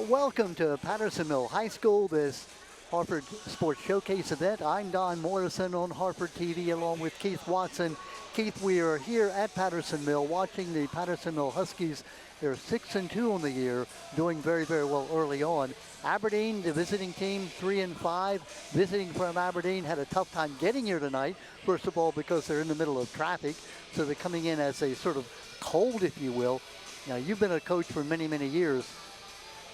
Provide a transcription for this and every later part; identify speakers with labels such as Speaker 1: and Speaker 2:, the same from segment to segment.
Speaker 1: Welcome to Patterson Mill High School, this Harford Sports Showcase event. I'm Don Morrison on Harford TV along with Keith Watson. Keith, we are here at Patterson Mill watching the Patterson Mill Huskies. They're 6-2 on the year, doing very, very well early on. Aberdeen, the visiting team, 3-5. Visiting from Aberdeen had a tough time getting here tonight. First of all, because they're in the middle of traffic, so they're coming in as a sort of cold, if you will. Now, you've been a coach for many, many years.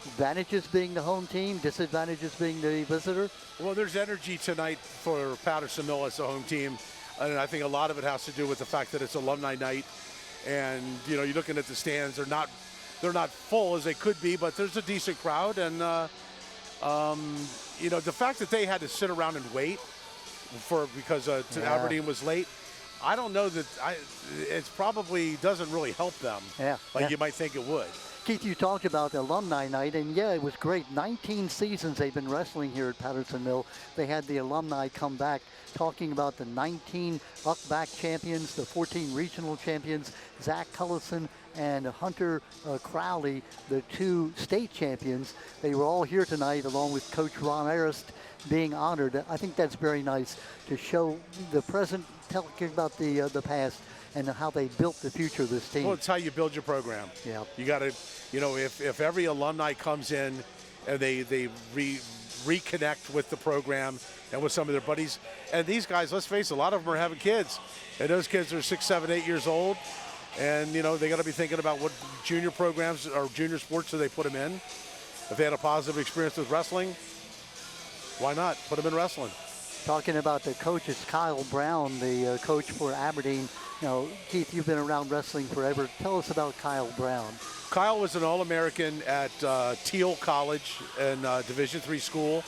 Speaker 1: Advantages being the home team, disadvantages being the visitor?
Speaker 2: Well, there's energy tonight for Patterson Mill as the home team, and I think a lot of it has to do with the fact that it's alumni night. And you know, you're looking at the stands; they're not full as they could be, but there's a decent crowd. And you know, the fact that they had to sit around and wait because Aberdeen was late, I don't know that it probably doesn't really help them like you might think it would.
Speaker 1: Keith, you talked about the alumni night, and yeah, it was great. 19 seasons they've been wrestling here at Patterson Mill. They had the alumni come back, talking about the 19 Uckback champions, the 14 regional champions, Zach Cullison and Hunter Crowley, the 2 state champions. They were all here tonight, along with Coach Ron Arist being honored. I think that's very nice to show the present, talking about the past, and how they built the future of this team.
Speaker 2: Well, it's how you build your program.
Speaker 1: Yeah.
Speaker 2: You got to, you know, if every alumni comes in and they reconnect with the program and with some of their buddies, and these guys, let's face it, a lot of them are having kids, and those kids are 6, 7, 8 years old, and you know they got to be thinking about what junior programs or junior sports do they put them in. If they had a positive experience with wrestling, why not put them in wrestling?
Speaker 1: Talking about the coaches, Kyle Brown, the coach for Aberdeen. Now, Keith, you've been around wrestling forever. Tell us about Kyle Brown.
Speaker 2: Kyle was an All-American at Teal College and Division III school.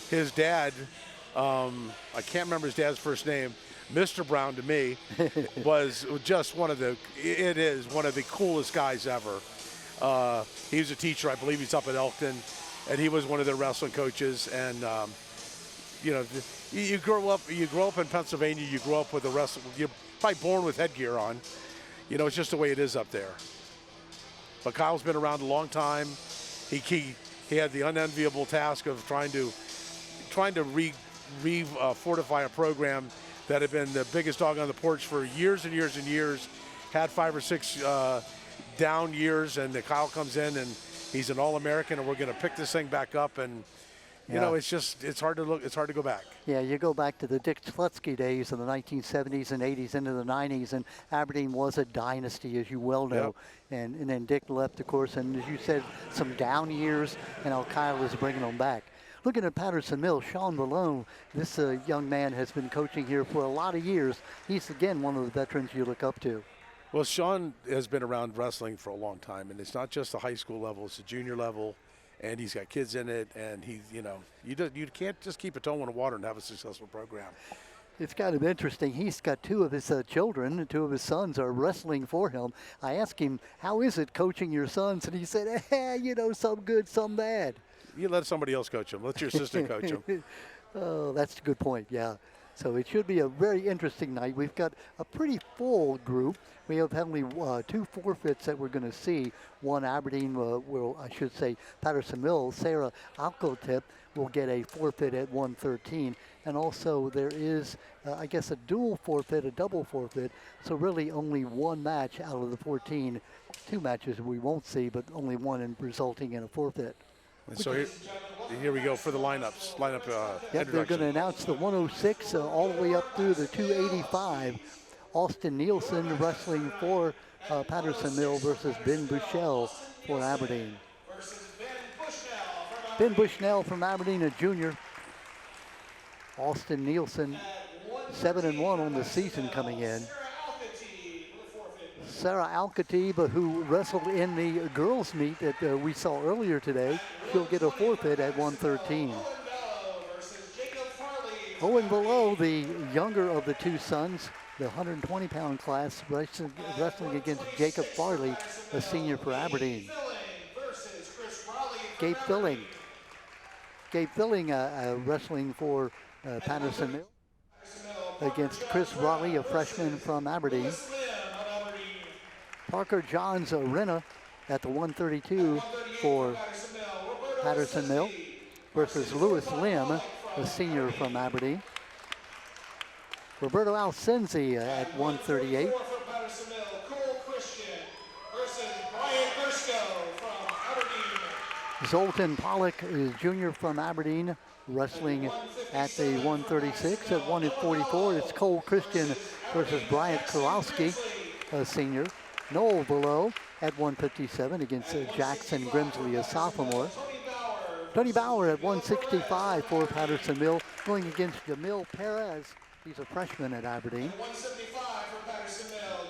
Speaker 2: His dad, I can't remember his dad's first name, Mr. Brown to me, was just one of the coolest guys ever. He was a teacher, I believe he's up at Elkton, and he was one of their wrestling coaches. And you know, you grow up in Pennsylvania, you grow up with a wrestling, you're probably born with headgear on. You know, it's just the way it is up there. But Kyle's been around a long time. He had the unenviable task of trying to fortify a program that had been the biggest dog on the porch for years and years and years. Had 5 or 6 down years, and Kyle comes in and he's an All-American, and we're going to pick this thing back up. And you know, it's hard to go back. Yeah, you go back to the Dick Slutsky days of the 1970s and 80s into the 90s, and Aberdeen was a dynasty, as you well know. Yep. And then Dick left, of course, and as you said, some down years, and now Kyle is bringing them back. Looking at Patterson Mill, Sean Malone, this young man has been coaching here for a lot of years. He's, again, one of the veterans you look up to. Well, Sean has been around wrestling for a long time, and it's not just the high school level, it's the junior level. And he's got kids in it, and he, you know, you can't just keep a toe in the water and have a successful program.
Speaker 1: It's kind of interesting. He's got 2 of his children, and 2 of his sons are wrestling for him. I asked him, how is it coaching your sons? And he said, you know, some good, some bad.
Speaker 2: You let somebody else coach them. Let your assistant coach them.
Speaker 1: Oh, that's a good point, yeah. So it should be a very interesting night. We've got a pretty full group. We have only 2 forfeits that we're going to see. One Aberdeen, Patterson Mill, Sarah Alcotip will get a forfeit at 113. And also there is, I guess, a dual forfeit, a double forfeit. So really only 1 match out of the 14. 2 matches we won't see, but only 1 resulting in a forfeit.
Speaker 2: And so here we go for the lineups.
Speaker 1: Yep, they're going to announce the 106 all the way up through the 285. Austin Nielsen wrestling for Patterson Mill versus Ben Bushell for Aberdeen. Ben Bushnell from Aberdeen, a junior. Austin Nielsen, 7-1 on the season coming in. Sarah Alcatib, who wrestled in the girls' meet that we saw earlier today, she'll get a forfeit at 113. Owen Below, the younger of the 2 sons, the 120-pound class, wrestling against Jacob Farley, a senior for Aberdeen. Gabe Filling. Gabe Filling wrestling for Patterson Mill against Chris Raleigh, a freshman from Aberdeen. Parker Johns Renna at the 132 for Patterson Mill versus Lewis Lim, a senior from Aberdeen. Roberto Alcenzi at 138. Zoltan Pollock is junior from Aberdeen, wrestling at the 136. At 144, it's Cole Christian versus Bryant Kurowski, a senior. Noel below at 157 against Jackson Grimsley, a sophomore. Tony Bauer at 165 for Patterson Mill, going against Jamil Perez. He's a freshman at Aberdeen.
Speaker 3: 175 for Patterson Mill.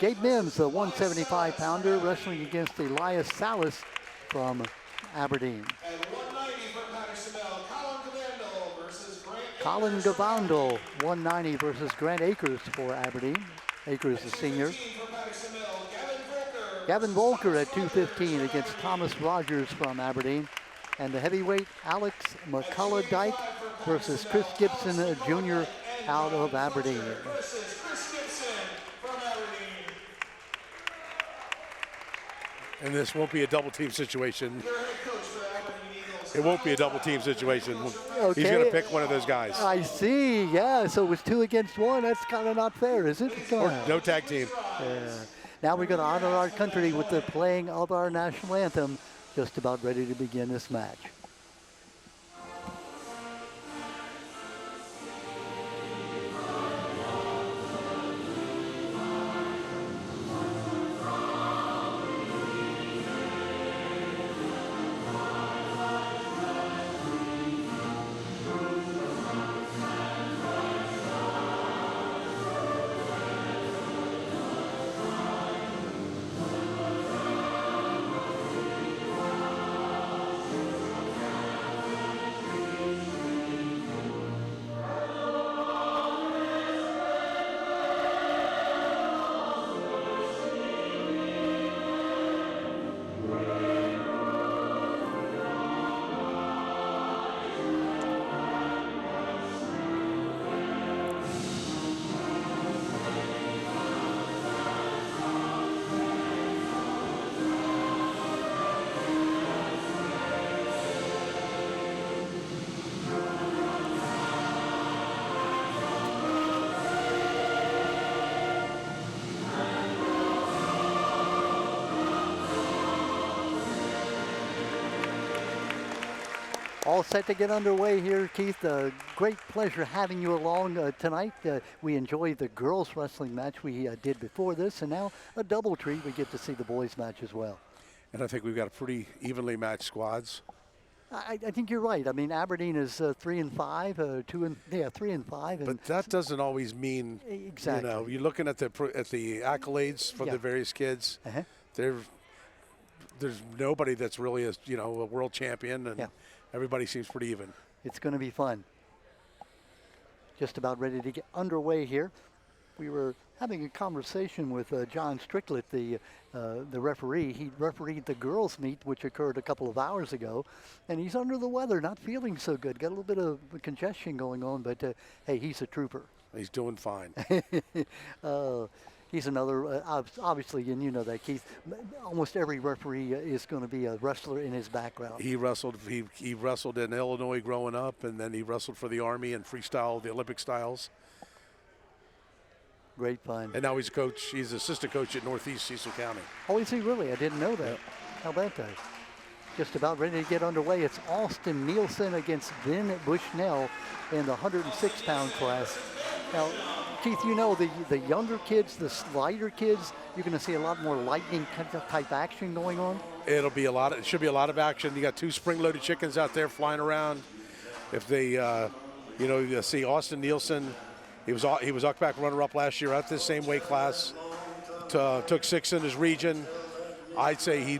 Speaker 1: Gabe Mims, the 175-pounder, wrestling against Elias Salas from Aberdeen.
Speaker 3: At 190 for Patterson Mill,
Speaker 1: Colin Gavandel, 190 versus Grant Akers for Aberdeen. Akers, a senior. Gavin Volker at 215 against Thomas Rogers from Aberdeen. And the heavyweight Alex McCullough-Dyke versus Chris Gibson, a junior out of Aberdeen.
Speaker 2: And this won't be a double team situation. It won't be a double team situation.
Speaker 1: Okay.
Speaker 2: He's going to pick one of those guys.
Speaker 1: I see, yeah, so it was 2 against 1. That's kind of not fair, is it?
Speaker 2: Or no tag team.
Speaker 1: Yeah. Now we're going to honor our country with the playing of our national anthem. Just about ready to begin this match. All set to get underway here, Keith. Great pleasure having you along tonight. We enjoyed the girls wrestling match we did before this, and now a double treat. We get to see the boys match as well.
Speaker 2: And I think we've got a pretty evenly matched squads.
Speaker 1: I think you're right. I mean, Aberdeen is 3 and 5, 3 and 5.
Speaker 2: But that doesn't always mean,
Speaker 1: exactly.
Speaker 2: You know, you're looking at the accolades for the various kids. There's nobody that's really a world champion, and everybody seems pretty even.
Speaker 1: It's going to be fun. Just about ready to get underway here. We were having a conversation with John Stricklet, the referee. He refereed the girls' meet, which occurred a couple of hours ago, and he's under the weather, not feeling so good. Got a little bit of congestion going on, but hey, he's a trooper.
Speaker 2: He's doing fine.
Speaker 1: He's another, obviously, and you know that, Keith, almost every referee is going to be a wrestler in his background.
Speaker 2: He wrestled in Illinois growing up, and then he wrestled for the Army and freestyle, the Olympic styles.
Speaker 1: Great fun.
Speaker 2: And now he's a coach. He's assistant coach at Northeast Cecil County.
Speaker 1: Oh, is he really? I didn't know that.
Speaker 2: Yep.
Speaker 1: How about that? Just about ready to get underway. It's Austin Nielsen against Ben Bushnell in the 106-pound class. Now, Keith, you know the younger kids, the slighter kids, you're going to see a lot more lightning type action going on.
Speaker 2: It should be a lot of action. You got 2 spring-loaded chickens out there flying around. If they, you see Austin Nielsen, he was UCBAC runner-up last year at this same weight class. Took 6th in his region. I'd say he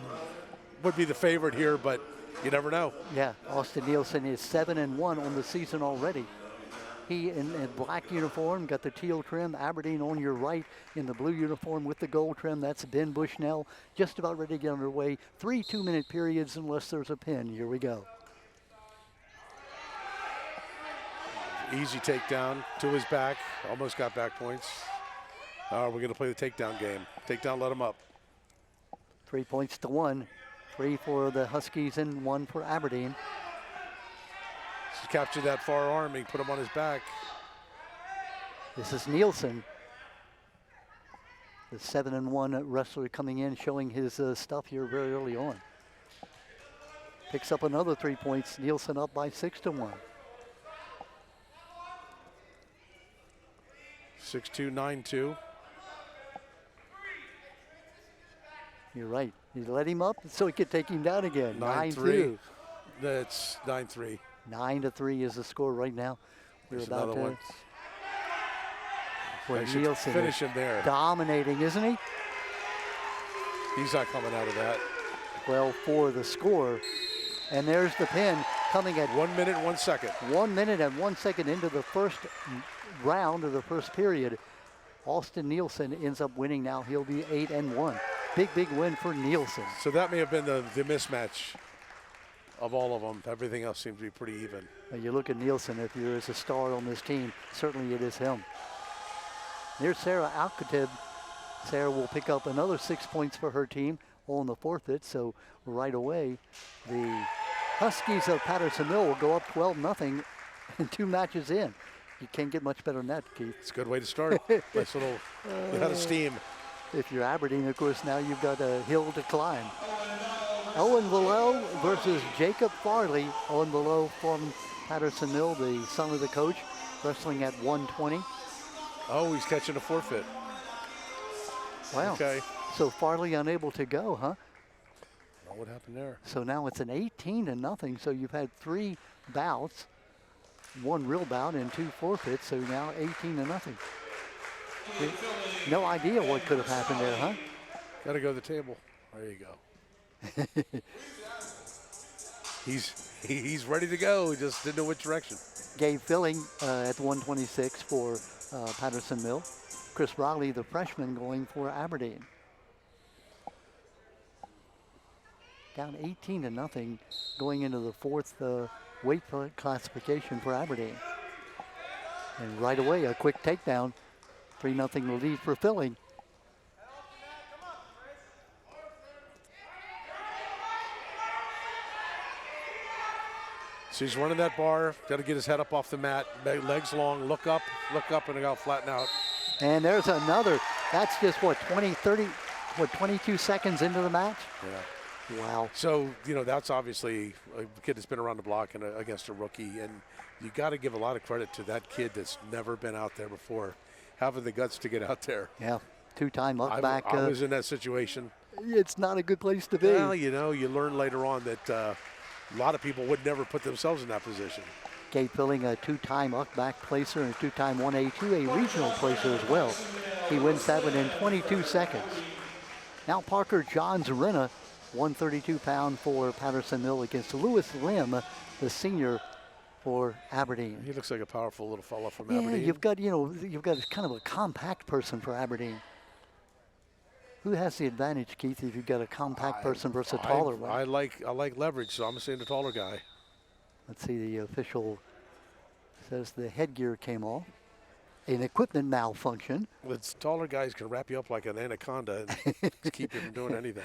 Speaker 2: would be the favorite here, but you never know.
Speaker 1: Yeah, Austin Nielsen is 7-1 on the season already. He in black uniform, got the teal trim. Aberdeen on your right in the blue uniform with the gold trim. That's Ben Bushnell. Just about ready to get underway. 3 2-minute periods unless there's a pin. Here we go.
Speaker 2: Easy takedown to his back. Almost got back points. We're going to play the takedown game. Takedown, let him up.
Speaker 1: 3 points to 1 3 for the Huskies and 1 for Aberdeen.
Speaker 2: Just captured that far arm. He put him on his back.
Speaker 1: This is Nielsen, the 7-1 wrestler coming in, showing his stuff here very early on. Picks up another 3 points. Nielsen up by 6-1.
Speaker 2: 6-2, 9-2.
Speaker 1: You're right. You let him up so he could take him down again.
Speaker 2: 9-3. That's 9-3.
Speaker 1: 9-3 is the score right now. We're
Speaker 2: There's
Speaker 1: about
Speaker 2: another
Speaker 1: to.
Speaker 2: one.
Speaker 1: Boy,
Speaker 2: They should
Speaker 1: Nielsen
Speaker 2: finish
Speaker 1: is
Speaker 2: him there.
Speaker 1: dominating, isn't he?
Speaker 2: He's not coming out of that.
Speaker 1: 12-4 the score. And there's the pin coming at
Speaker 2: 1 minute, 1 second.
Speaker 1: 1 minute and 1 second into the first round of the first period. Austin Nielsen ends up winning now. He'll be 8-1. Big win for Nielsen.
Speaker 2: So that may have been the mismatch of all of them. Everything else seems to be pretty even.
Speaker 1: You look at Nielsen, if there is a star on this team, certainly it is him. There's Sarah Alcatib. Sarah will pick up another 6 points for her team on the forfeit. So right away, the Huskies of Patterson Mill will go up 12-0 and 2 matches in. You can't get much better than that, Keith.
Speaker 2: It's a good way to start. Nice little out of steam.
Speaker 1: If you're Aberdeen, of course, now you've got a hill to climb. Owen Below versus Jacob Farley. Owen Below from Patterson Mill, the son of the coach, wrestling at 120.
Speaker 2: Oh, he's catching a forfeit.
Speaker 1: Wow.
Speaker 2: Okay.
Speaker 1: So Farley unable to go, huh?
Speaker 2: Oh, what happened there?
Speaker 1: So now it's an 18-0. So you've had 3 bouts, 1 real bout and 2 forfeits. So now 18-0. No idea what could have happened there, huh?
Speaker 2: Got to go to the table. There you go. He's ready to go. He just didn't know which direction.
Speaker 1: Gabe Filling at 126 for Patterson Mill. Chris Raleigh, the freshman, going for Aberdeen. Down 18-0 going into the 4th weight classification for Aberdeen. And right away, a quick takedown. 3-0 lead for Filling.
Speaker 2: So he's running that bar. Got to get his head up off the mat. Legs long. Look up, and got flatten out.
Speaker 1: And there's another. That's just what, 22 seconds into the match?
Speaker 2: Yeah.
Speaker 1: Wow.
Speaker 2: So, that's obviously a kid that's been around the block and against a rookie. And you got to give a lot of credit to that kid that's never been out there before, having the guts to get out there.
Speaker 1: Yeah. 2-time up back.
Speaker 2: I was in that situation.
Speaker 1: It's not a good place to be.
Speaker 2: Well, you learn later on that a lot of people would never put themselves in that position.
Speaker 1: Gabe Filling, a 2-time up-back placer and a 2-time 1A, 2A regional placer as well. He wins that one in 22 seconds. Now Parker John Zarina, 132-pound for Patterson Mill against Lewis Lim, the senior for Aberdeen.
Speaker 2: He looks like a powerful little fella from
Speaker 1: Yeah,
Speaker 2: Aberdeen.
Speaker 1: you've got kind of a compact person for Aberdeen. Who has the advantage, Keith, if you've got a compact person versus a taller one?
Speaker 2: I like leverage, so I'm saying the taller guy.
Speaker 1: Let's see, the official says the headgear came off. An equipment malfunction.
Speaker 2: The taller guys can wrap you up like an anaconda and keep you from doing anything.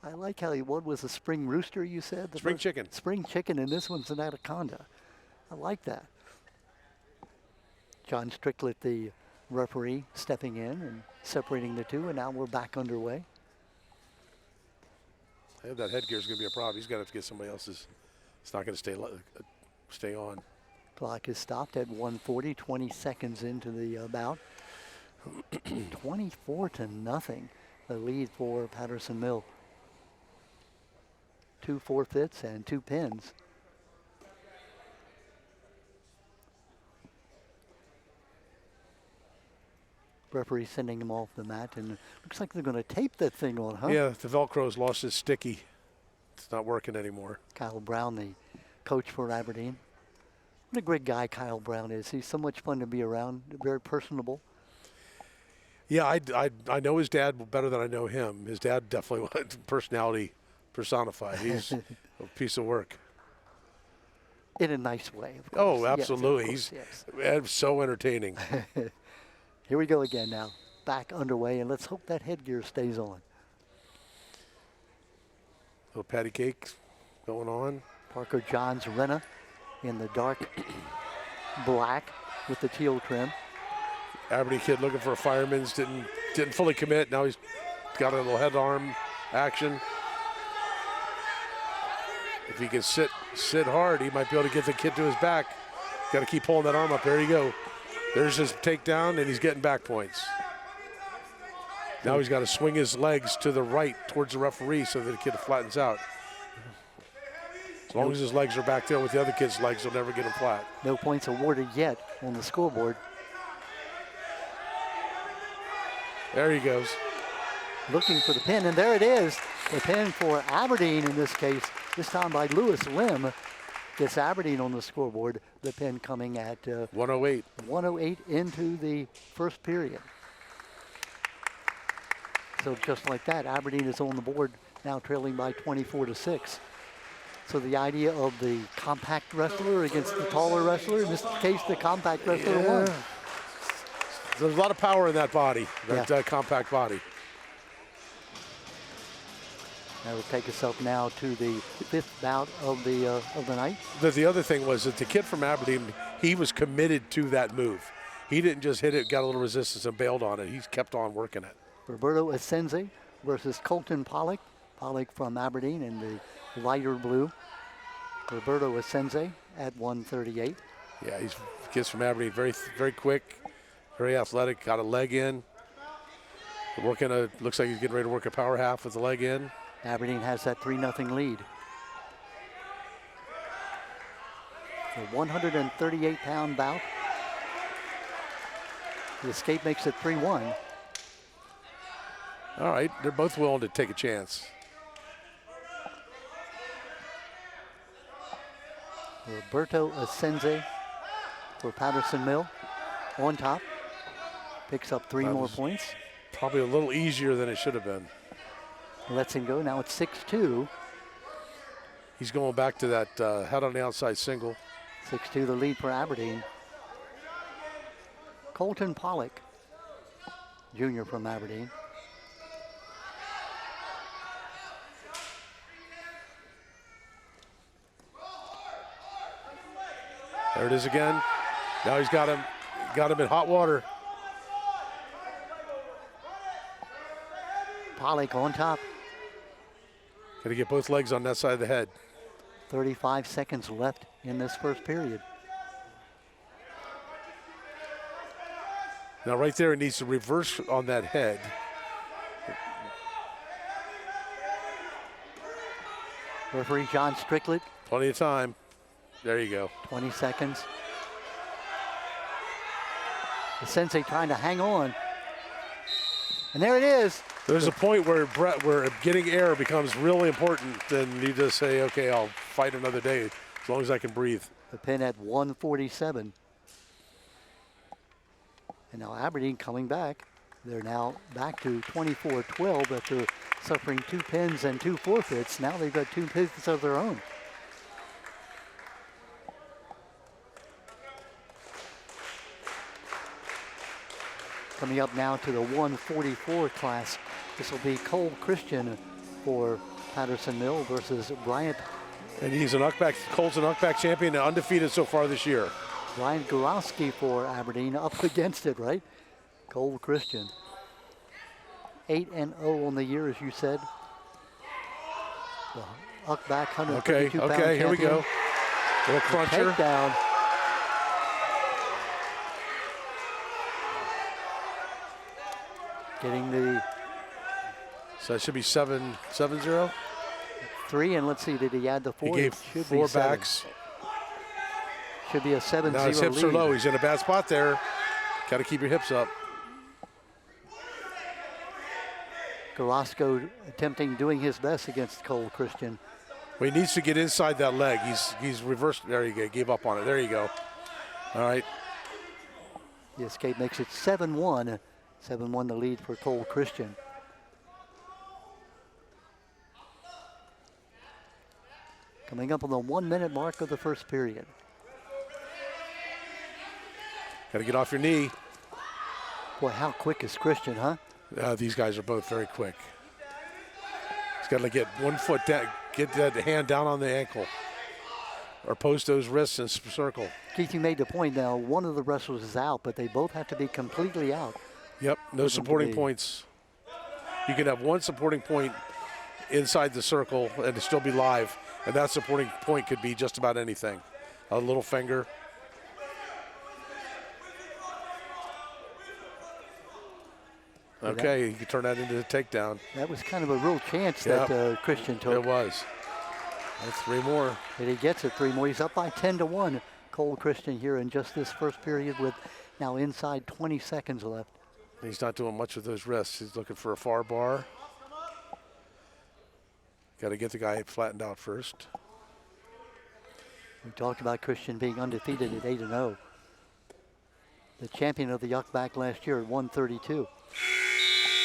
Speaker 1: I like how one was a spring rooster, you said?
Speaker 2: Spring chicken.
Speaker 1: Spring chicken, and this one's an anaconda. I like that. John Stricklet, the referee, stepping in and separating the two, and now we're back underway.
Speaker 2: That headgear's going to be a problem. He's going to have to get somebody else's. It's not going to stay on.
Speaker 1: Clock is stopped at 1:40, 20 seconds into the bout. 24-0, the lead for Patterson Mill. 2 forfeits and 2 pins. Referee sending him off the mat, and looks like they're going to tape that thing on, huh?
Speaker 2: Yeah, the Velcro's lost its sticky. It's not working anymore.
Speaker 1: Kyle Brown, the coach for Aberdeen. What a great guy Kyle Brown is. He's so much fun to be around, very personable.
Speaker 2: Yeah, I know his dad better than I know him. His dad definitely was personality personified. He's a piece of work.
Speaker 1: In a nice way, of course.
Speaker 2: Oh, absolutely.
Speaker 1: Yes, of course,
Speaker 2: He's so entertaining.
Speaker 1: Here we go again now. Back underway, and let's hope that headgear stays on.
Speaker 2: Little patty cake going on.
Speaker 1: Parker Johns Renna in the dark black with the teal trim.
Speaker 2: Aberdeen kid looking for a fireman's, didn't fully commit. Now he's got a little head arm action. If he can sit hard, he might be able to get the kid to his back. Got to keep pulling that arm up. There you go. There's his takedown, and he's getting back points. Now he's got to swing his legs to the right towards the referee so that the kid flattens out. As long as his legs are back there with the other kid's legs, he'll never get him flat.
Speaker 1: No points awarded yet on the scoreboard.
Speaker 2: There he goes.
Speaker 1: Looking for the pin, and there it is. The pin for Aberdeen in this case, this time by Lewis Lim. Gets Aberdeen on the scoreboard. The pin coming at
Speaker 2: 108.
Speaker 1: 108 into the first period. So just like that, Aberdeen is on the board now, trailing by 24-6. So the idea of the compact wrestler against the taller wrestler, in this case, the compact wrestler won.
Speaker 2: There's a lot of power in that body, that compact body.
Speaker 1: That will take us up now to the fifth bout of the night.
Speaker 2: The other thing was that the kid from Aberdeen, he was committed to that move. He didn't just hit it, got a little resistance, and bailed on it. He's kept on working it.
Speaker 1: Roberto Asenze versus Colton Pollock. Pollock from Aberdeen in the lighter blue. Roberto Asenze at 138.
Speaker 2: Yeah, he's kids from Aberdeen, very, very quick, very athletic, got a leg in. Looks like he's getting ready to work a power half with the leg in.
Speaker 1: Aberdeen has that 3-0 lead. The 138-pound bout. The escape makes it 3-1.
Speaker 2: All right, they're both willing to take a chance.
Speaker 1: Roberto Asenze for Patterson Mill on top. Picks up three more points.
Speaker 2: Probably a little easier than it should have been.
Speaker 1: Lets him go. Now it's 6-2.
Speaker 2: He's going back to that head on the outside single.
Speaker 1: 6-2 the lead for Aberdeen. Colton Pollock, junior from Aberdeen.
Speaker 2: There it is again. Now he's got him in hot water.
Speaker 1: Pollock on top.
Speaker 2: Got to get both legs on that side of the head.
Speaker 1: 35 seconds left in this first period.
Speaker 2: Now right there, it needs to reverse on that head.
Speaker 1: Referee John Strickland.
Speaker 2: Plenty of time. There you go.
Speaker 1: 20 seconds. The sensei trying to hang on. And there it is.
Speaker 2: There's a point where getting air becomes really important, and you just say, okay, I'll fight another day as long as I can breathe.
Speaker 1: The pin at 147. And now Aberdeen coming back. They're now back to 24-12 after suffering 2 pins and 2 forfeits. Now they've got 2 pins of their own. Coming up now to the 144 class. This will be Cole Christian for Patterson Mill versus Bryant.
Speaker 2: And he's Cole's an Uckback champion, undefeated so far this year.
Speaker 1: Brian Gorowski for Aberdeen up against it, right? Cole Christian. 8-0 on the year, as you said. The Uckback 132 pound
Speaker 2: Okay, here we go. Little cruncher.
Speaker 1: Takedown. Getting the
Speaker 2: So it should be 7-0.
Speaker 1: 3, and let's see, did he add the 4?
Speaker 2: He gave
Speaker 1: It should
Speaker 2: 4
Speaker 1: be 7.
Speaker 2: backs.
Speaker 1: Should be a 7-0
Speaker 2: Now his hips
Speaker 1: lead.
Speaker 2: are low. He's in a bad spot there. Got to keep your hips up.
Speaker 1: Carrasco doing his best against Cole Christian.
Speaker 2: Well, he needs to get inside that leg. He's reversed. There you go. Gave up on it. There you go. All right.
Speaker 1: The escape makes it 7-1. 7-1 the lead for Cole Christian. Coming up on the 1 minute mark of the first period.
Speaker 2: Got to get off your knee.
Speaker 1: Boy, how quick is Christian, huh?
Speaker 2: These guys are both very quick. He's got to get 1 foot down, get that hand down on the ankle or post those wrists and circle.
Speaker 1: Keith, you made the point now. One of the wrestlers is out, but they both have to be completely out.
Speaker 2: Yep, no supporting points. You can have one supporting point inside the circle and it still be live, and that supporting point could be just about anything. A little finger. Okay, you can turn that into a takedown.
Speaker 1: That was kind of a real chance that Christian took.
Speaker 2: It was. That's 3 more.
Speaker 1: And he gets it 3 more. He's up by 10-1. Cole Christian here in just this first period with now inside 20 seconds left.
Speaker 2: He's not doing much with those wrists. He's looking for a far bar. Got to get the guy flattened out first.
Speaker 1: We talked about Christian being undefeated at 8-0. The champion of the Yuck back last year at 132.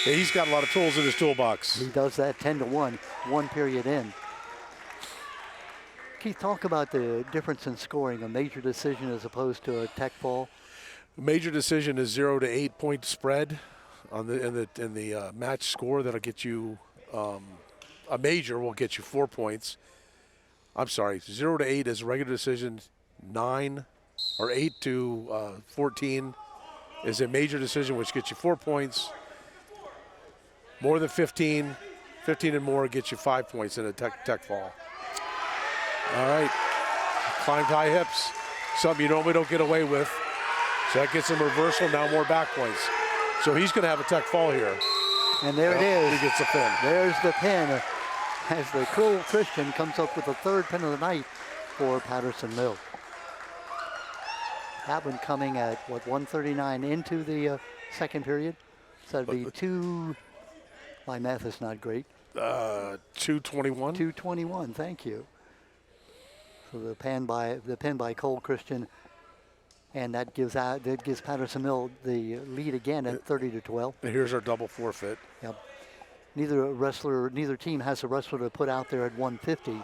Speaker 2: Yeah, he's got a lot of tools in his toolbox.
Speaker 1: He does that 10-1, 1 period in. Keith, talk about the difference in scoring, a major decision as opposed to a tech fall.
Speaker 2: Major decision is 0 to 8 point spread on the match score. That'll get you a major will get you 4 points. I'm sorry, 0 to 8 is a regular decision. 9 or 8 to 14 is a major decision, which gets you 4 points. More than 15 and more gets you 5 points in a tech fall. All right, climbed high hips, something you normally don't get away with. So that gets him reversal, now more back points. So he's going to have a tech fall here.
Speaker 1: And there it is.
Speaker 2: He gets the pin.
Speaker 1: There's the pin as the Cole Christian comes up with the 3rd pin of the night for Patterson Mill. That one coming at, 139 into the second period. So that'd be 2, my math is not great.
Speaker 2: 221.
Speaker 1: 221, thank you. So the pin by Cole Christian, and that gives Patterson Mill the lead again at 30-12.
Speaker 2: And here's our double forfeit.
Speaker 1: Yep. Neither team has a wrestler to put out there at 150,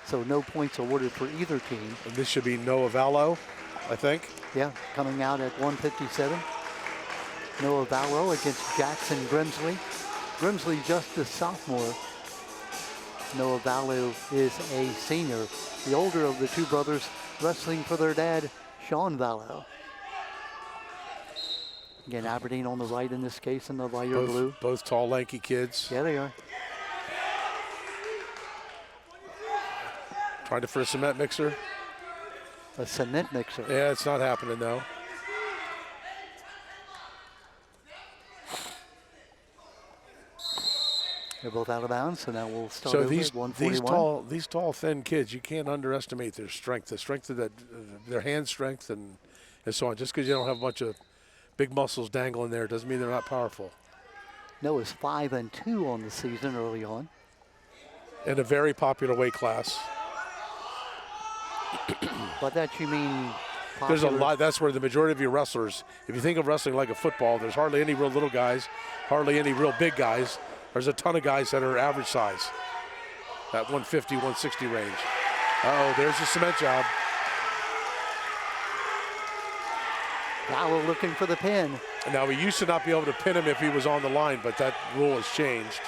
Speaker 1: so no points awarded for either team.
Speaker 2: And this should be Noah Vallow, I think.
Speaker 1: Yeah, coming out at 157. Noah Vallow against Jackson Grimsley. Grimsley just a sophomore. Noah Vallow is a senior. The older of the two brothers wrestling for their dad, Sean Vallow. Again, Aberdeen on the right in this case in the lighter blue.
Speaker 2: Both tall, lanky kids.
Speaker 1: Yeah, they are.
Speaker 2: Trying for a cement mixer.
Speaker 1: A cement mixer.
Speaker 2: Yeah, it's not happening though.
Speaker 1: They're both out of bounds, so now we'll start
Speaker 2: So
Speaker 1: over
Speaker 2: these
Speaker 1: at 141.
Speaker 2: these tall, thin kids, you can't underestimate their strength. The strength of their hand strength and so on. Just because you don't have a bunch of big muscles dangling there doesn't mean they're not powerful.
Speaker 1: Noah's 5-2 on the season early on.
Speaker 2: In a very popular weight class.
Speaker 1: But that you mean popular?
Speaker 2: There's a lot. That's where the majority of your wrestlers, if you think of wrestling like a football, there's hardly any real little guys, hardly any real big guys. There's a ton of guys that are average size, that 150, 160 range. Uh-oh, there's the cement job.
Speaker 1: Vallow looking for the pin.
Speaker 2: Now, we used to not be able to pin him if he was on the line, but that rule has changed.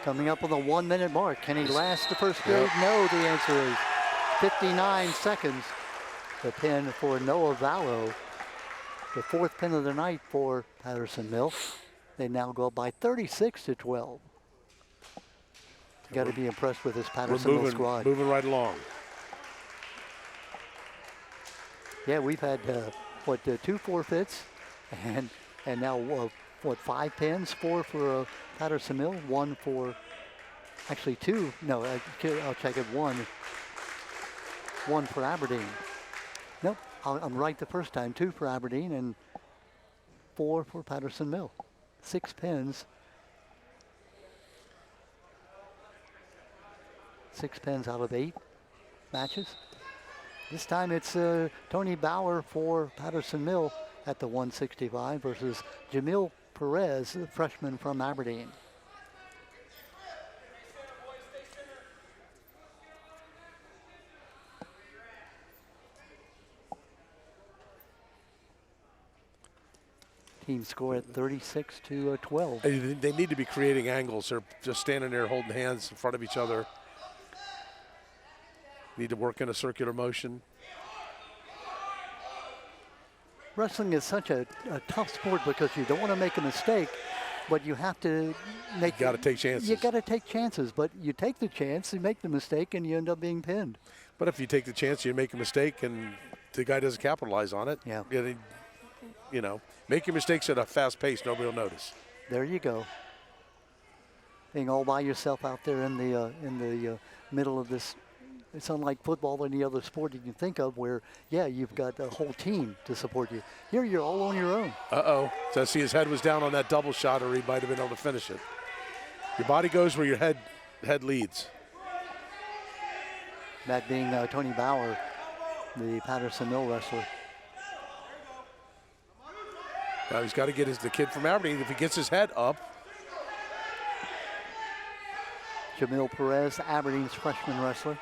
Speaker 1: Coming up on the 1 minute mark. Can he last the first period? Yep. No, the answer is 59 seconds. The pin for Noah Vallow. The 4th pin of the night for Patterson Mill. They now go up by 36-12. Got to be impressed with this Patterson Mill squad.
Speaker 2: Moving right along.
Speaker 1: Yeah, we've had, 2 forfeits and now, 5 pins? 4 for Patterson Mill, 1 for, actually 2. No, I'll check it. 1 for Aberdeen. Nope, I'm right the first time. 2 for Aberdeen and 4 for Patterson Mill. 6 pins. 6 pins out of 8 matches. This time it's Tony Bauer for Patterson Mill at the 165 versus Jamil Perez, the freshman from Aberdeen. Team score at 36-12.
Speaker 2: They need to be creating angles. They're just standing there holding hands in front of each other. Need to work in a circular motion.
Speaker 1: Wrestling is such a tough sport because you don't want to make a mistake, but you have to make.
Speaker 2: You got to take chances.
Speaker 1: You got to take chances, but you take the chance, you make the mistake, and you end up being pinned.
Speaker 2: But if you take the chance, you make a mistake, and the guy doesn't capitalize on it.
Speaker 1: Yeah.
Speaker 2: You know, make your mistakes at a fast pace. Nobody will notice.
Speaker 1: There you go. Being all by yourself out there in the middle of this. It's unlike football or any other sport you can think of where, yeah, you've got a whole team to support you. Here, you're all on your own.
Speaker 2: Uh-oh. So I see his head was down on that double shot, or he might have been able to finish it. Your body goes where your head leads.
Speaker 1: That being Tony Bauer, the Patterson Mill wrestler.
Speaker 2: Now he's got to get the kid from Aberdeen. If he gets his head up.
Speaker 1: Jamil Perez, Aberdeen's freshman wrestler.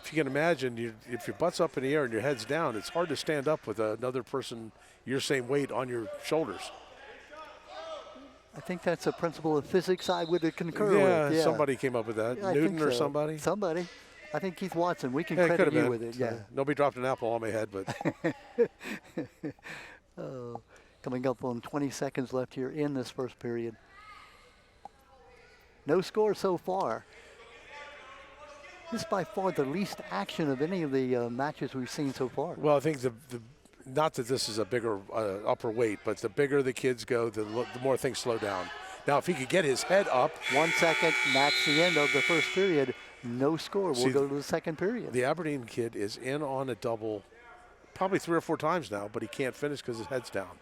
Speaker 2: If you can imagine, if your butt's up in the air and your head's down, it's hard to stand up with another person your same weight on your shoulders.
Speaker 1: I think that's a principle of physics I would concur with. Yeah,
Speaker 2: somebody came up with that.
Speaker 1: Yeah,
Speaker 2: Newton or
Speaker 1: so.
Speaker 2: somebody?
Speaker 1: Somebody. I think Keith Watson. We can
Speaker 2: Yeah,
Speaker 1: credit you
Speaker 2: been.
Speaker 1: with it. Yeah.
Speaker 2: Nobody dropped an apple on my head, but
Speaker 1: Coming up on 20 seconds left here in this first period. No score so far. This is by far the least action of any of the matches we've seen so far.
Speaker 2: well, I think not that this is a bigger upper weight, but the bigger the kids go, the more things slow down. Now, if he could get his head up.
Speaker 1: 1 second, and that's the end of the first period. No score. We'll go to the second period.
Speaker 2: The Aberdeen kid is in on a double probably 3 or 4 times now, but he can't finish because his head's down.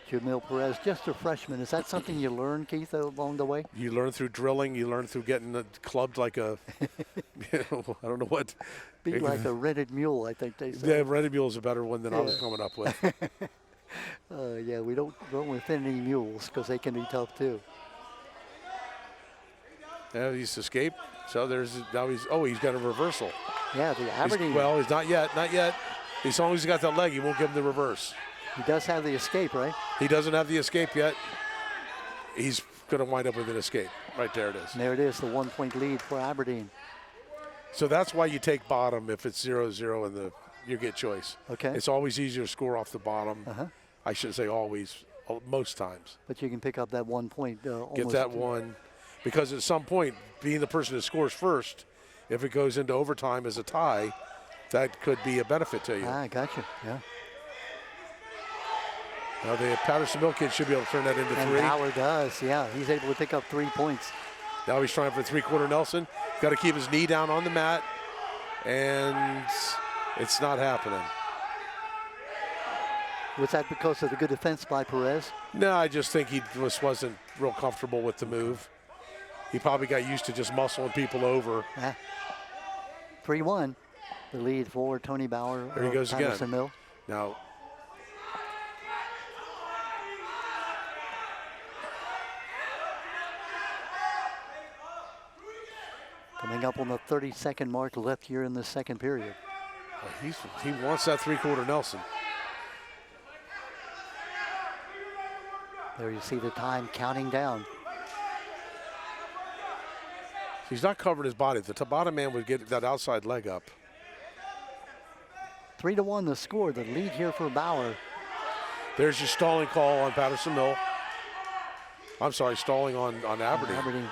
Speaker 1: Jamil Perez, just a freshman. Is that something you learn, Keith, along the way?
Speaker 2: You learn through drilling. You learn through getting clubbed like a, I don't know what.
Speaker 1: Beat like a rented mule, I think they said.
Speaker 2: Yeah, rented mule is a better one than I was coming up with.
Speaker 1: Yeah, we don't within any mules because they can be tough too.
Speaker 2: Yeah, he's escaped. So he's got a reversal.
Speaker 1: Yeah, the Aberdeen.
Speaker 2: He's not yet. As long as he's got that leg, he won't give him the reverse.
Speaker 1: He does have the escape, right?
Speaker 2: He doesn't have the escape yet. He's going to wind up with an escape. Right there it is.
Speaker 1: And there it is, the 1-point lead for Aberdeen.
Speaker 2: So that's why you take bottom if it's 0-0 and you get choice.
Speaker 1: Okay.
Speaker 2: It's always easier to score off the bottom.
Speaker 1: Uh-huh.
Speaker 2: I shouldn't say always, most times.
Speaker 1: But you can pick up that 1 point.
Speaker 2: Get that one. Because at some point, being the person that scores first, if it goes into overtime as a tie, that could be a benefit to you.
Speaker 1: Ah, gotcha. Yeah.
Speaker 2: Now the Patterson Mill kid should be able to turn that into
Speaker 1: And
Speaker 2: 3.
Speaker 1: Bauer does, yeah. He's able to pick up 3 points.
Speaker 2: Now he's trying for a 3-quarter Nelson. Got to keep his knee down on the mat, and it's not happening.
Speaker 1: Was that because of the good defense by Perez?
Speaker 2: No, I just think he wasn't real comfortable with the move. He probably got used to just muscling people over.
Speaker 1: 3-1, the lead for Tony Bauer.
Speaker 2: There he goes
Speaker 1: Patterson
Speaker 2: again.
Speaker 1: Mill.
Speaker 2: Now,
Speaker 1: Coming up on the 30-second mark left here in the second period.
Speaker 2: he wants that 3-quarter Nelson.
Speaker 1: There you see the time counting down.
Speaker 2: He's not covering his body. The bottom man would get that outside leg up.
Speaker 1: 3-1 the score, the lead here for Bauer.
Speaker 2: There's your stalling call on Patterson Mill. I'm sorry, stalling on Aberdeen.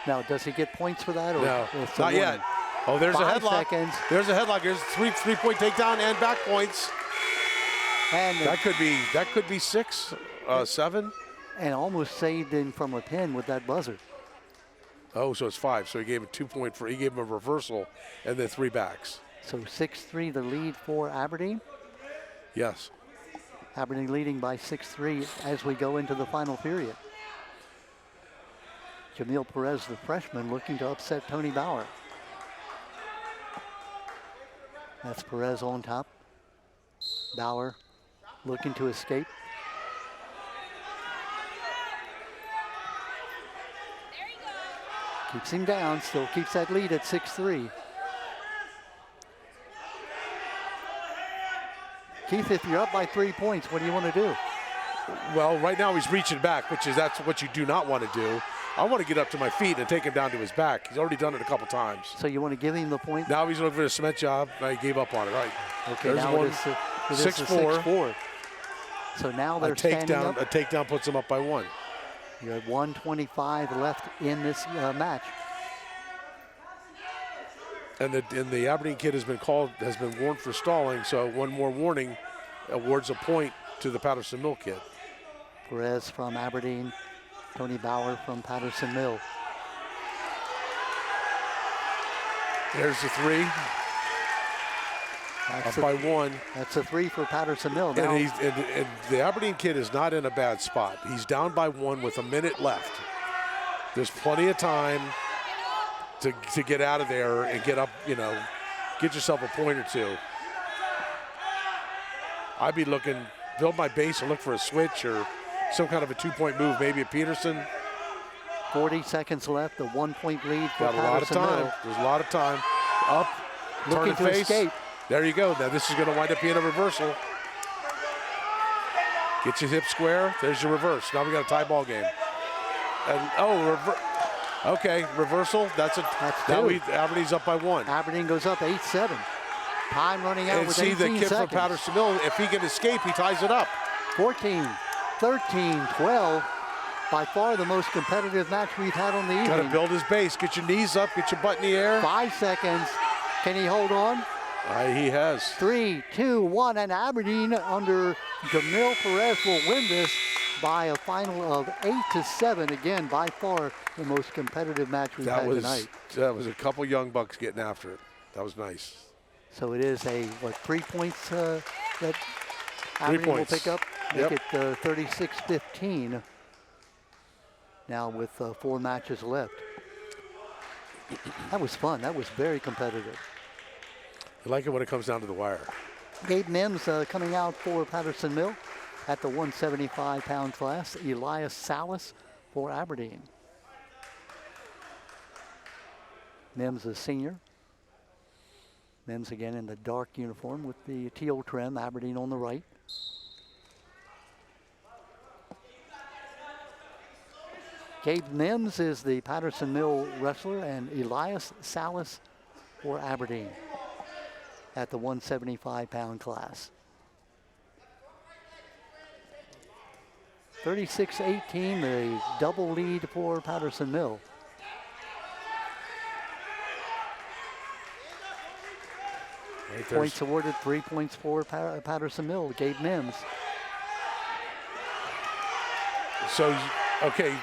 Speaker 1: Now, does he get points for that? Or
Speaker 2: No,
Speaker 1: it's a
Speaker 2: not
Speaker 1: one?
Speaker 2: yet. Oh, there's a
Speaker 1: 5
Speaker 2: headlock.
Speaker 1: seconds.
Speaker 2: There's a headlock. There's a three-point takedown and back points.
Speaker 1: And
Speaker 2: That could be 6, 7.
Speaker 1: and almost saved him from a pin with that buzzer.
Speaker 2: Oh, so it's 5. So he gave a 2-point he gave him a reversal and then 3 backs.
Speaker 1: So 6-3 the lead for Aberdeen.
Speaker 2: Yes.
Speaker 1: Aberdeen leading by 6-3 as we go into the final period. Jamil Perez, the freshman, looking to upset Tony Bauer. That's Perez on top. Bauer looking to escape. Keeps him down, still keeps that lead at 6-3. Keith, if you're up by 3 points, what do you want to do?
Speaker 2: Well, right now he's reaching back, that's what you do not want to do. I want to get up to my feet and take him down to his back. He's already done it a couple times.
Speaker 1: So you want to give him the point?
Speaker 2: Now he's looking for a cement job. Now he gave up on it. Right.
Speaker 1: Okay,
Speaker 2: there's
Speaker 1: now
Speaker 2: one.
Speaker 1: it is a
Speaker 2: 6-4.
Speaker 1: So now they're standing up.
Speaker 2: A takedown puts him up by 1.
Speaker 1: You have 1:25 left in this match.
Speaker 2: And the Aberdeen kid has been warned for stalling. So one more warning awards a point to the Patterson Mill kid.
Speaker 1: Perez from Aberdeen, Tony Bauer from Patterson Mill.
Speaker 2: There's the 3. Up by 1.
Speaker 1: That's a 3 for Patterson Mill. Now,
Speaker 2: And the Aberdeen kid is not in a bad spot. He's down by 1 with a minute left. There's plenty of time to get out of there and get up, get yourself a point or two. I'd be build my base and look for a switch or some kind of a 2-point move, maybe a Patterson.
Speaker 1: 40 seconds left, a 1-point lead for
Speaker 2: Got a lot of
Speaker 1: Patterson
Speaker 2: time.
Speaker 1: Mill.
Speaker 2: There's a lot of time. Up,
Speaker 1: Looking
Speaker 2: turn
Speaker 1: to
Speaker 2: face.
Speaker 1: escape.
Speaker 2: There you go. Now this is going to wind up being a reversal. Get your hip square. There's your reverse. Now we got a tie ball game. And okay, reversal. That's now Aberdeen's up by 1.
Speaker 1: Aberdeen goes up 8-7. Time running out
Speaker 2: And
Speaker 1: with
Speaker 2: see
Speaker 1: 18
Speaker 2: the kid
Speaker 1: seconds.
Speaker 2: from Patterson Mill. If he can escape, he ties it up.
Speaker 1: 14, 13, 12. By far the most competitive match we've had on the evening.
Speaker 2: Got to build his base. Get your knees up. Get your butt in the air.
Speaker 1: 5 seconds. Can he hold on?
Speaker 2: He has.
Speaker 1: 3, 2, 1, and Aberdeen under Jamil Perez will win this by a final of 8-7. Again, by far the most competitive match we've had tonight.
Speaker 2: That was a couple young bucks getting after it. That was nice.
Speaker 1: So it is a 3 points that
Speaker 2: 3
Speaker 1: Aberdeen will
Speaker 2: points.
Speaker 1: pick up. Make it 36-15. Now with 4 matches left. That was fun. That was very competitive.
Speaker 2: I like it when it comes down to the wire.
Speaker 1: Gabe Mims coming out for Patterson Mill at the 175-pound class. Elias Salas for Aberdeen. Mims is senior. Mims again in the dark uniform with the teal trim. Aberdeen on the right. Gabe Mims is the Patterson Mill wrestler, and Elias Salas for Aberdeen at the 175-pound class. 36-18, the double lead for Patterson Mill. Points awarded, 3 points for Patterson Mill. Gabe Mims.
Speaker 2: So, okay,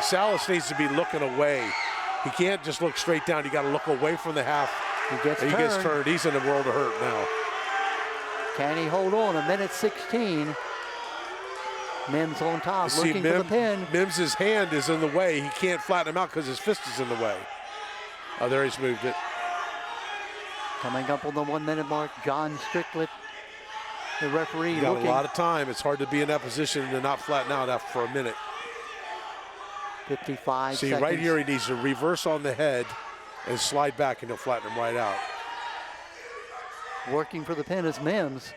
Speaker 2: Salas needs to be looking away. He can't just look straight down. You got to look away from the half.
Speaker 1: He gets turned.
Speaker 2: He's in the world of hurt now.
Speaker 1: Can he hold on? 1:16. Mims on top, looking for the pin.
Speaker 2: Mims' hand is in the way. He can't flatten him out because his fist is in the way. Oh, there he's moved it.
Speaker 1: Coming up on the 1 minute mark, John Stricklet, the referee.
Speaker 2: You got a lot of time. It's hard to be in that position and not flatten out after for a minute.
Speaker 1: 55
Speaker 2: See,
Speaker 1: seconds.
Speaker 2: right here, he needs to reverse on the head and slide back, and he'll flatten him right out.
Speaker 1: Working for the pin is Mims.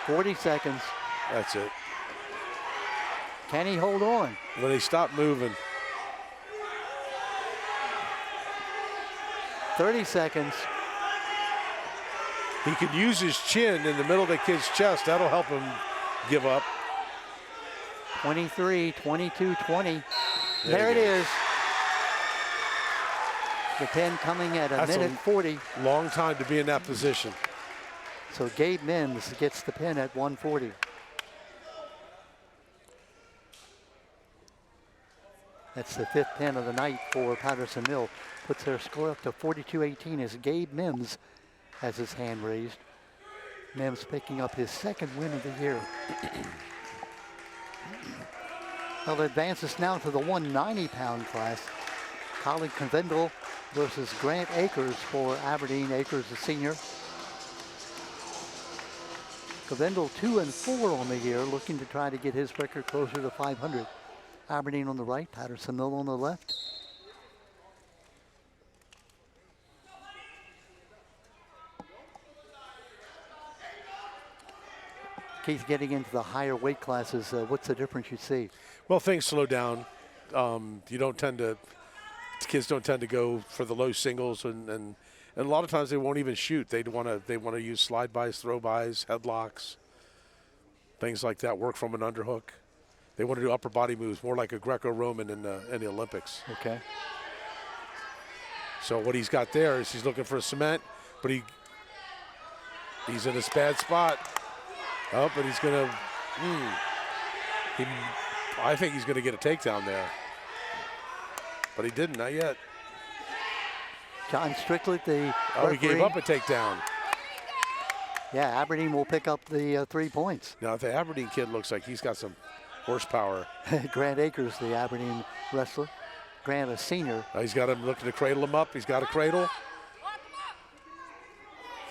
Speaker 1: .40 seconds.
Speaker 2: That's it.
Speaker 1: Can he hold on?
Speaker 2: When he stopped moving.
Speaker 1: 30 seconds.
Speaker 2: He could use his chin in the middle of the kid's chest. That'll help him give up.
Speaker 1: 23, 22, 20. There it
Speaker 2: you go.
Speaker 1: is. The pin coming at a minute 40.
Speaker 2: Long time to be in that position.
Speaker 1: So Gabe Mims gets the pin at 140. That's the 5th pin of the night for Patterson Mill. Puts their score up to 42-18 as Gabe Mims has his hand raised. Mims picking up his 2nd win of the year. Well, it advances now to the 190-pound class. Colin Covendel versus Grant Akers for Aberdeen. Akers, a senior. Covendel 2-4 on the year, looking to try to get his record closer to 500. Aberdeen on the right, Patterson Mill on the left. Keith, getting into the higher weight classes, what's the difference you see?
Speaker 2: Well, things slow down. Kids don't tend to go for the low singles, and a lot of times they won't even shoot. They want to use slide bys, throw bys, headlocks, things like that. Work from an underhook. They want to do upper body moves, more like a Greco-Roman in the Olympics.
Speaker 1: Okay.
Speaker 2: So what he's got there is he's looking for a cement, but he's in a bad spot. Oh, but he's gonna. I think he's gonna get a takedown there, but he didn't. Not yet.
Speaker 1: John Strickland, the
Speaker 2: he gave up a takedown.
Speaker 1: Yeah, Aberdeen will pick up the 3 points.
Speaker 2: Now the Aberdeen kid looks like he's got some horsepower.
Speaker 1: Grant Akers, the Aberdeen wrestler. Grant, a senior.
Speaker 2: He's got him looking to cradle him up. He's got a cradle.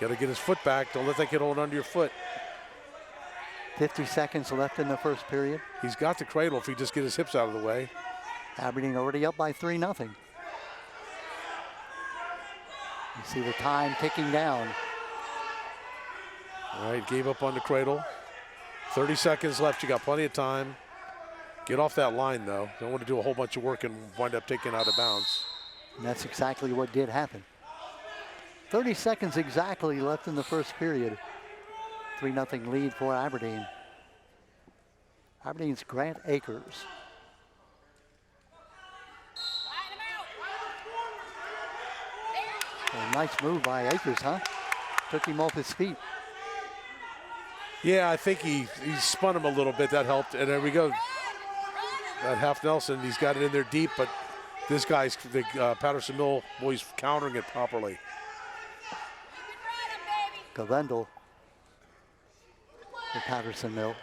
Speaker 2: Got to get his foot back. Don't let that kid hold onto your foot.
Speaker 1: 50 seconds left in the first period.
Speaker 2: He's got the cradle if he just get his hips out of the way.
Speaker 1: Aberdeen already up by 3-0. You see the time ticking down.
Speaker 2: All right, gave up on the cradle. 30 seconds left. You got plenty of time. Get off that line, though. Don't want to do a whole bunch of work and wind up taking out of bounds.
Speaker 1: And that's exactly what did happen. 30 seconds exactly left in the first period. 3-0 lead for Aberdeen. Aberdeen's Grant Akers. A nice move by Akers, huh? Took him off his feet.
Speaker 2: Yeah, I think he spun him a little bit. That helped. And there we go. That half Nelson, he's got it in there deep, but this guy's, the Patterson Mill boys, countering it properly.
Speaker 1: Gavendel for Patterson Mill.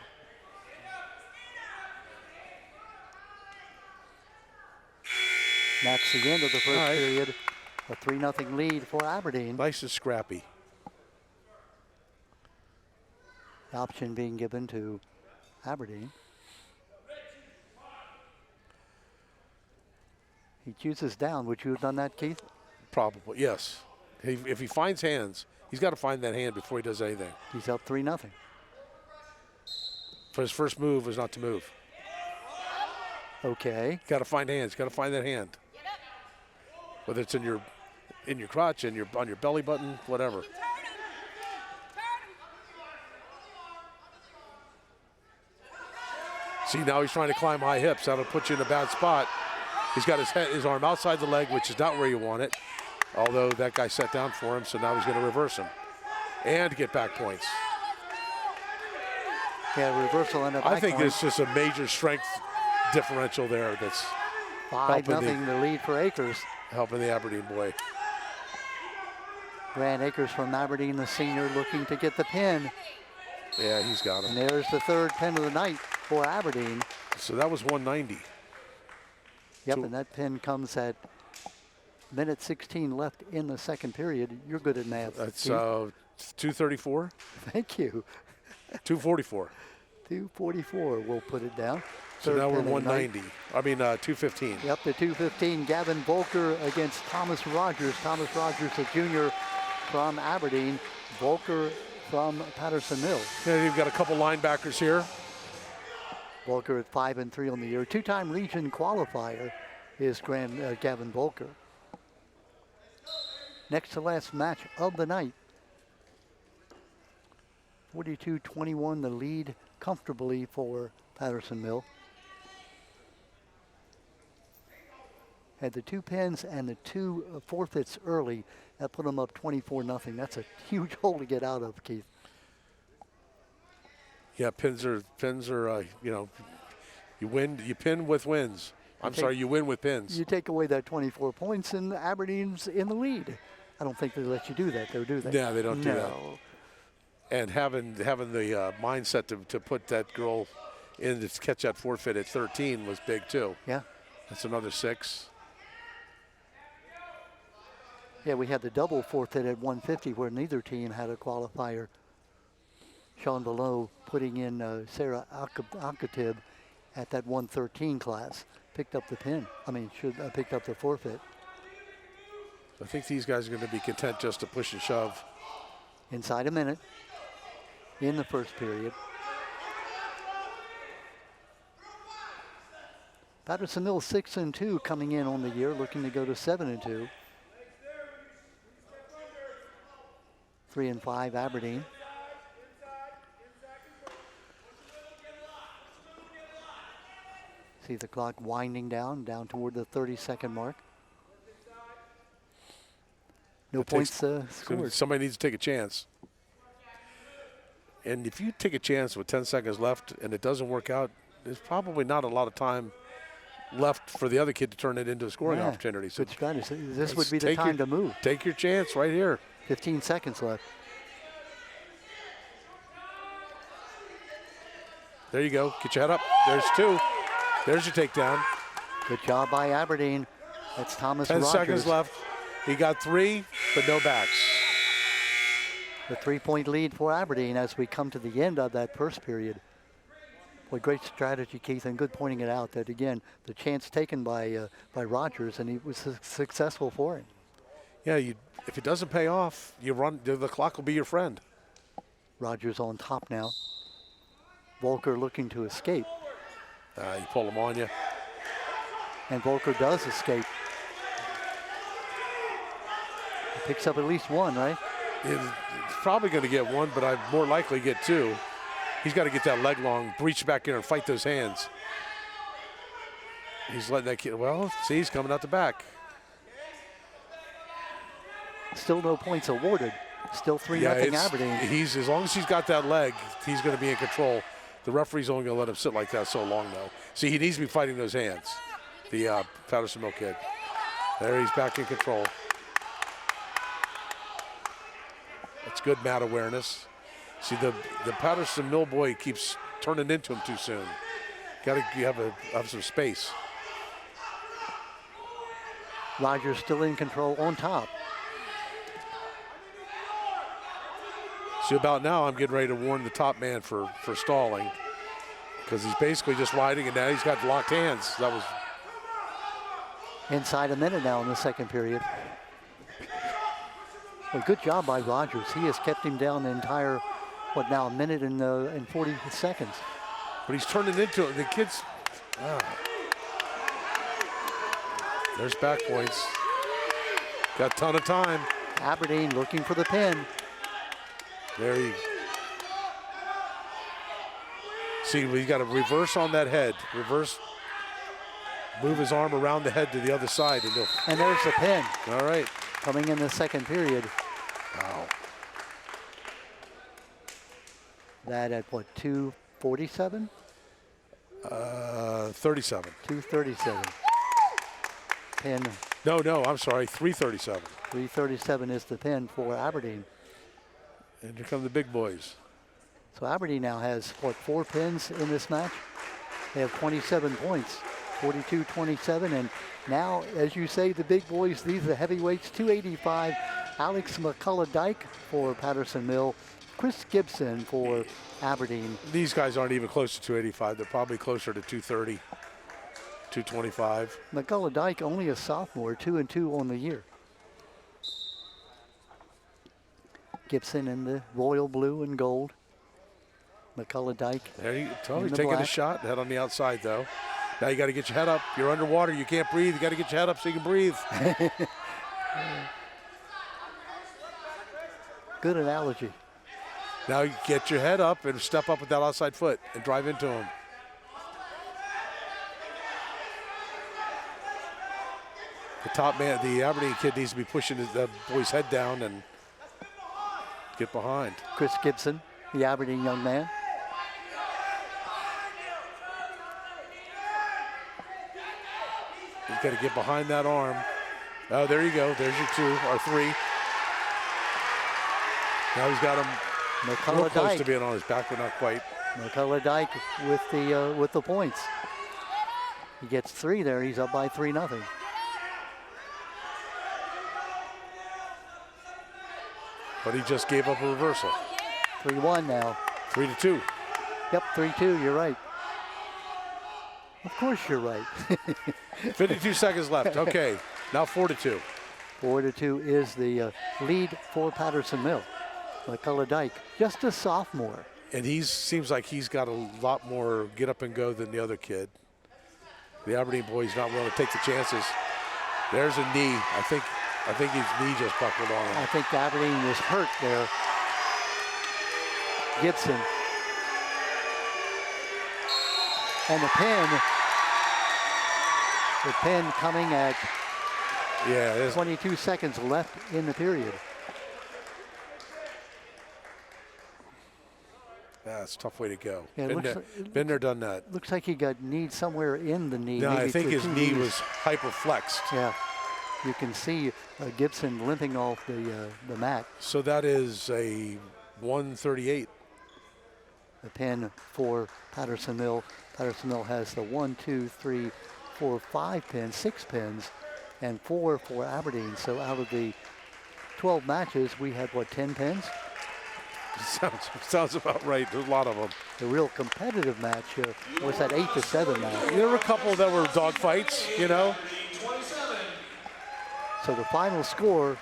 Speaker 1: That's the end of the first period. A 3-0 lead for Aberdeen.
Speaker 2: Nice and scrappy.
Speaker 1: The option being given to Aberdeen. He chooses down. Would you have done that, Keith?
Speaker 2: Probably, yes. If he finds hands, he's got to find that hand before he does anything.
Speaker 1: He's up 3-0.
Speaker 2: For his first move was not to move.
Speaker 1: Okay.
Speaker 2: Got to find hands. Got to find that hand. Whether it's in your crotch, on your belly button, whatever. See, now he's trying to climb high hips. That'll put you in a bad spot. He's got his arm outside the leg, which is not where you want it. Although that guy sat down for him, so now he's going to reverse him and get back points.
Speaker 1: Yeah, reversal on the back.
Speaker 2: I think there's just a major strength differential there that's
Speaker 1: 5-0 the lead for Akers.
Speaker 2: Helping the Aberdeen boy.
Speaker 1: Grant Akers from Aberdeen, the senior, looking to get the pin.
Speaker 2: Yeah, he's got him.
Speaker 1: And there's the third pin of the night for Aberdeen.
Speaker 2: So that was 190.
Speaker 1: Yep, and that pin comes at minute 16 left in the second period. You're good at math.
Speaker 2: That's 234.
Speaker 1: Thank you.
Speaker 2: 244.
Speaker 1: 244, we'll put it down.
Speaker 2: So
Speaker 1: Third
Speaker 2: now we're
Speaker 1: pin of the night.
Speaker 2: 190. I mean, 215.
Speaker 1: Yep, the 215. Gavin Volker against Thomas Rogers. Thomas Rogers, a junior from Aberdeen. Volker from Patterson Mill.
Speaker 2: Yeah, you've got a couple linebackers here.
Speaker 1: Volker at 5-3 on the year. Two-time region qualifier is Gavin Volker. Next to last match of the night. 42-21, the lead comfortably for Patterson Mill. Had the 2 pins and the 2 forfeits early. That put them up 24-0. That's a huge hole to get out of, Keith.
Speaker 2: Yeah, pins are you pin with wins. You win with pins.
Speaker 1: You take away that 24 points and Aberdeen's in the lead. I don't think they let you do that, though, do they?
Speaker 2: Yeah, they don't do that. And having the mindset to put that girl in to catch that forfeit at 13 was big too.
Speaker 1: Yeah.
Speaker 2: That's another 6.
Speaker 1: Yeah, we had the double forfeit at 150 where neither team had a qualifier. Sean Below putting in Sarah Akatib at that 113 class. Picked up the pin. Picked up the forfeit.
Speaker 2: I think these guys are going to be content just to push and shove.
Speaker 1: Inside a minute in the first period. Patterson Mill 6-2 coming in on the year, looking to go to 7-2. 3-5 Aberdeen. See the clock winding down toward the 30-second mark. No points scored.
Speaker 2: Somebody needs to take a chance. And if you take a chance with 10 seconds left and it doesn't work out, there's probably not a lot of time left for the other kid to turn it into a scoring opportunity. So
Speaker 1: good strategy. This would be the time to move.
Speaker 2: Take your chance right here.
Speaker 1: 15 seconds left.
Speaker 2: There you go. Get your head up. There's two. There's your takedown.
Speaker 1: Good job by Aberdeen. That's Thomas
Speaker 2: 10
Speaker 1: Rogers.
Speaker 2: seconds left. He got 3, but no backs.
Speaker 1: The 3-point lead for Aberdeen as we come to the end of that first period. Boy, great strategy, Keith, and good pointing it out that, again, the chance taken by Rogers, and he was successful for him.
Speaker 2: Yeah, if it doesn't pay off, the clock will be your friend.
Speaker 1: Rogers on top now. Volker looking to escape.
Speaker 2: You pull him on you.
Speaker 1: And Volker does escape. He picks up at least one, right?
Speaker 2: He's probably going to get one, but I'd more likely get two. He's got to get that leg long, reach back in and fight those hands. He's letting that kid, well, see, he's coming out the back.
Speaker 1: Still no points awarded. Still 3-0 Aberdeen.
Speaker 2: As long as he's got that leg, he's going to be in control. The referee's only going to let him sit like that so long, though. See, he needs to be fighting those hands, the Patterson Mill kid. There, he's back in control. That's good mat awareness. See, the Patterson Mill boy keeps turning into him too soon. Got to have some space.
Speaker 1: Rogers still in control on top.
Speaker 2: See, about now, I'm getting ready to warn the top man for stalling because he's basically just riding, and now he's got locked hands. That was
Speaker 1: inside a minute now in the second period. Well, good job by Rogers. He has kept him down the entire, a minute and 40 seconds.
Speaker 2: But he's turning into it. The kid's, there's back points. Got a ton of time.
Speaker 1: Aberdeen looking for the pin.
Speaker 2: There he. See, we got to reverse on that head. Reverse. Move his arm around the head to the other side.
Speaker 1: And there's the pin.
Speaker 2: All right.
Speaker 1: Coming in the second period.
Speaker 2: Wow.
Speaker 1: That at what, 2:47?
Speaker 2: 37.
Speaker 1: 2:37. Pin.
Speaker 2: No, I'm sorry, 3:37.
Speaker 1: 3:37 is the pin for Aberdeen.
Speaker 2: And here come the big boys.
Speaker 1: So Aberdeen now has, 4 pins in this match? They have 27 points, 42-27. And now, as you say, the big boys, these are the heavyweights, 285. Alex McCullough-Dyke for Patterson Mill. Chris Gibson for Aberdeen.
Speaker 2: These guys aren't even close to 285. They're probably closer to 230, 225.
Speaker 1: McCullough-Dyke only a sophomore, 2-2 on the year. Gibson in the royal blue and gold. McCullough-Dyke.
Speaker 2: There he's taking a shot. Head on the outside, though. Now you got to get your head up. You're underwater. You can't breathe. You got to get your head up so you can breathe.
Speaker 1: Good analogy.
Speaker 2: Now you get your head up and step up with that outside foot and drive into him. The top man, the Aberdeen kid, needs to be pushing the boy's head down and get behind.
Speaker 1: Chris Gibson, the Aberdeen young man.
Speaker 2: He's got to get behind that arm. Oh, there you go. There's your 2 or 3. Now he's got him real close to being on his back, but not quite.
Speaker 1: McCullough-Dyke with the points. He gets 3 there. He's up by 3-0.
Speaker 2: But he just gave up a reversal.
Speaker 1: 3-1 now.
Speaker 2: 3-2.
Speaker 1: Yep, 3-2. You're right. Of course you're right.
Speaker 2: 52 seconds left. Okay, now 4-2.
Speaker 1: 4-2 is the lead for Patterson Mill. McCullough-Dyke, just a sophomore.
Speaker 2: And he seems like he's got a lot more get up and go than the other kid. The Aberdeen boy's not willing to take the chances. There's a knee. I think his knee just buckled on him.
Speaker 1: I think Aberdeen was hurt there. Gibson. And the pin coming at 22 seconds left in the period.
Speaker 2: That's a tough way to go.
Speaker 1: Yeah,
Speaker 2: been there, done that.
Speaker 1: Looks like he got kneed somewhere in the knee.
Speaker 2: No,
Speaker 1: maybe
Speaker 2: I think his knee
Speaker 1: knees.
Speaker 2: was hyperflexed.
Speaker 1: Yeah, you can see Gibson limping off the mat.
Speaker 2: So that is a 138.
Speaker 1: The pin for Patterson Mill. Patterson Mill has the 1, 2, 3, 4, 5 pins, 6 pins, and 4 for Aberdeen. So out of the 12 matches, we had, what, 10 pins?
Speaker 2: Sounds about right. There's a lot of them.
Speaker 1: The real competitive match was that 8-7 match.
Speaker 2: There were a couple that were dogfights, you know.
Speaker 1: So the final score,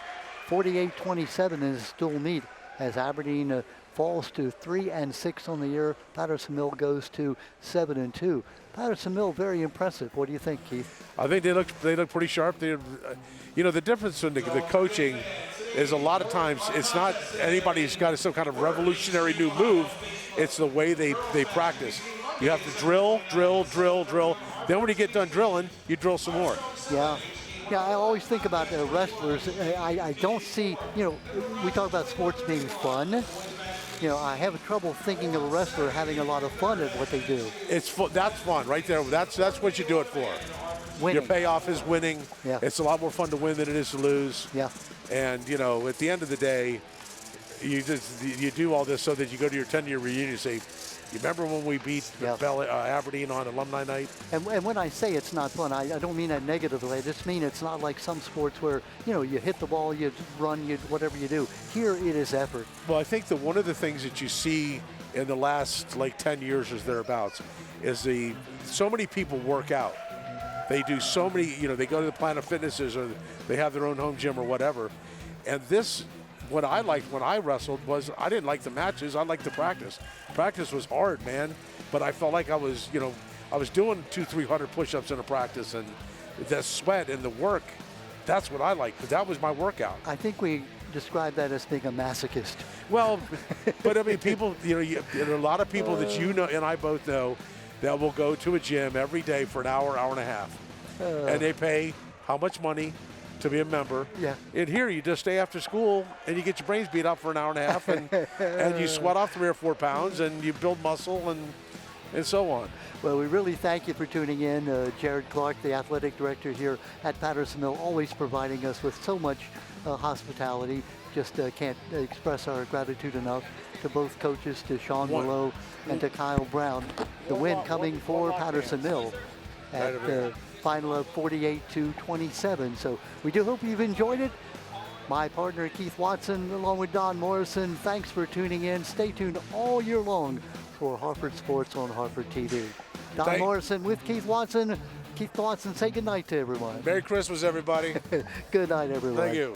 Speaker 1: 48-27, is still meet as Aberdeen falls to 3-6 on the year. Patterson Mill goes to 7-2. Patterson Mill, very impressive. What do you think, Keith?
Speaker 2: I think they look pretty sharp. You know, the difference in the coaching is a lot of times it's not anybody's got some kind of revolutionary new move. It's the way they practice. You have to drill. Then when you get done drilling, you drill some more.
Speaker 1: Yeah. Yeah, I always think about wrestlers. I don't see, you know, we talk about sports being fun. You know, I have trouble thinking of a wrestler having a lot of fun at what they do.
Speaker 2: That's fun right there. That's what you do it for.
Speaker 1: Winning.
Speaker 2: Your payoff is winning.
Speaker 1: Yeah.
Speaker 2: It's a lot more fun to win than it is to lose.
Speaker 1: Yeah.
Speaker 2: And, you know, at the end of the day, you do all this so that you go to your 10-year reunion and say, you remember when we beat Aberdeen on alumni night?
Speaker 1: And when I say it's not fun, I don't mean that negatively. I just mean it's not like some sports where, you know, you hit the ball, you run, whatever you do. Here it is effort.
Speaker 2: Well, I think that one of the things that you see in the last, like, 10 years or thereabouts is so many people work out. They do so many, you know, they go to the Planet Fitnesses or they have their own home gym or whatever. And this, what I liked when I wrestled was I didn't like the matches, I liked the practice. Practice was hard, man, but I felt like I was, you know, I was doing 200-300 push-ups in a practice, and the sweat and the work, that's what I liked, because that was my workout.
Speaker 1: I think we describe that as being a masochist.
Speaker 2: Well, but I mean, people, you know, there are a lot of people that you know and I both know that will go to a gym every day for an hour, hour and a half, and they pay how much money to be a member.
Speaker 1: Yeah.
Speaker 2: And here you just stay after school and you get your brains beat up for an hour and a half and you sweat off 3 or 4 pounds and you build muscle and so on.
Speaker 1: Well, we really thank you for tuning in. Jared Clark, the athletic director here at Patterson Mill, always providing us with so much hospitality. Just can't express our gratitude enough to both coaches, to Sean Mallow and to Kyle Brown. The win coming for Patterson Mill at final of 48-27. So we do hope you've enjoyed it. My partner Keith Watson along with Don Morrison, thanks for tuning in. Stay tuned all year long for Harford Sports on Harford TV. Don Morrison with Keith Watson. Keith Watson, say good night to everyone.
Speaker 2: Merry Christmas, everybody.
Speaker 1: Good night, everyone.
Speaker 2: Thank you.